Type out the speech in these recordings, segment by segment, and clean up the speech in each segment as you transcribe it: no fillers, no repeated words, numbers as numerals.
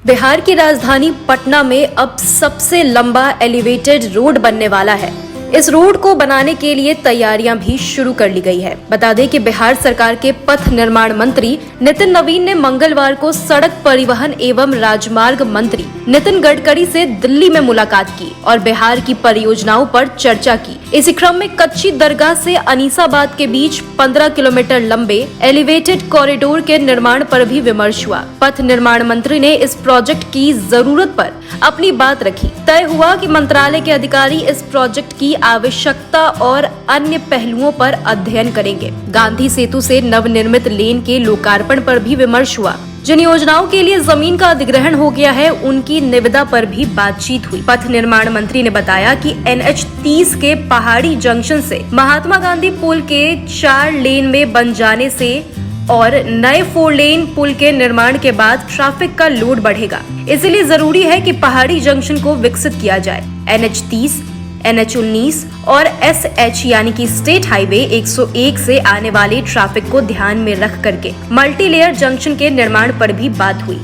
बिहार की राजधानी पटना में अब सबसे लंबा एलिवेटेड रोड बनने वाला है। इस रोड को बनाने के लिए तैयारियां भी शुरू कर ली गई है। बता दें कि बिहार सरकार के पथ निर्माण मंत्री नितिन नवीन ने मंगलवार को सड़क परिवहन एवं राजमार्ग मंत्री नितिन गडकरी से दिल्ली में मुलाकात की और बिहार की परियोजनाओं पर चर्चा की। इसी क्रम में कच्ची दरगाह से अनीसाबाद के बीच 15 किलोमीटर लंबे एलिवेटेड कॉरिडोर के निर्माण पर भी विमर्श हुआ। पथ निर्माण मंत्री ने इस प्रोजेक्ट की जरूरत पर अपनी बात रखी। तय हुआ कि मंत्रालय के अधिकारी इस प्रोजेक्ट की आवश्यकता और अन्य पहलुओं पर अध्ययन करेंगे। गांधी सेतु से नवनिर्मित लेन के लोकार्पण पर भी विमर्श हुआ। जिन योजनाओं के लिए जमीन का अधिग्रहण हो गया है, उनकी निविदा पर भी बातचीत हुई। पथ निर्माण मंत्री ने बताया कि NH 30 के पहाड़ी जंक्शन से महात्मा गांधी पुल के 4 लेन में बन जाने से और नए 4 लेन पुल के निर्माण के बाद ट्रैफिक का लोड बढ़ेगा। इसलिए जरूरी है कि पहाड़ी जंक्शन को विकसित किया जाए। NH 30, NH 19 और SH यानी कि स्टेट हाईवे 101 से आने वाले ट्रैफिक को ध्यान में रख करके मल्टी लेयर जंक्शन के निर्माण पर भी बात हुई।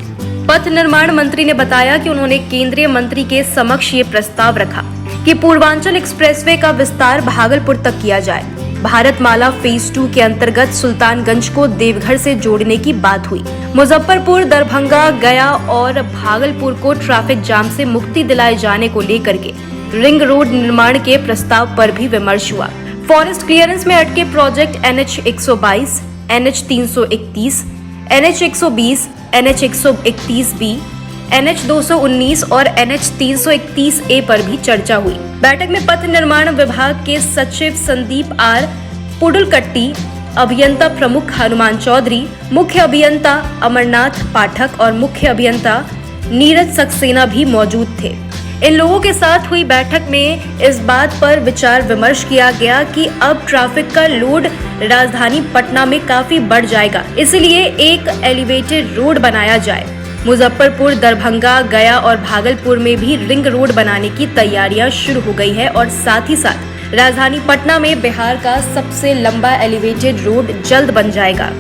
पथ निर्माण मंत्री ने बताया कि उन्होंने केंद्रीय मंत्री के समक्ष ये प्रस्ताव रखा कि पूर्वांचल एक्सप्रेसवे का विस्तार भागलपुर तक किया जाए। भारतमाला फेज 2 के अंतर्गत सुल्तानगंज को देवघर से जोड़ने की बात हुई। मुजफ्फरपुर, दरभंगा, गया और भागलपुर को ट्रैफिक जाम से मुक्ति दिलाए जाने को लेकर के रिंग रोड निर्माण के प्रस्ताव पर भी विमर्श हुआ। फॉरेस्ट क्लियरेंस में अटके project NH 122, NH 331, NH 120, NH 131B, NH 219 और NH 331A पर भी चर्चा हुई। बैठक में पथ निर्माण विभाग के सचिव संदीप R पुडुलकट्टी, अभियंता प्रमुख हनुमान चौधरी, मुख्य अभियंता अमरनाथ पाठक और मुख्य अभियंता नीरज सक्सेना भी मौजूद थे। इन लोगों के साथ हुई बैठक में इस बात पर विचार विमर्श किया गया कि अब ट्रैफिक का लोड राजधानी पटना में काफी बढ़ जाएगा, इसलिए एक एलिवेटेड रोड बनाया जाए। मुजफ्फरपुर, दरभंगा, गया और भागलपुर में भी रिंग रोड बनाने की तैयारियां शुरू हो गई है और साथ ही साथ राजधानी पटना में बिहार का सबसे लंबा एलिवेटेड रोड जल्द बन जाएगा।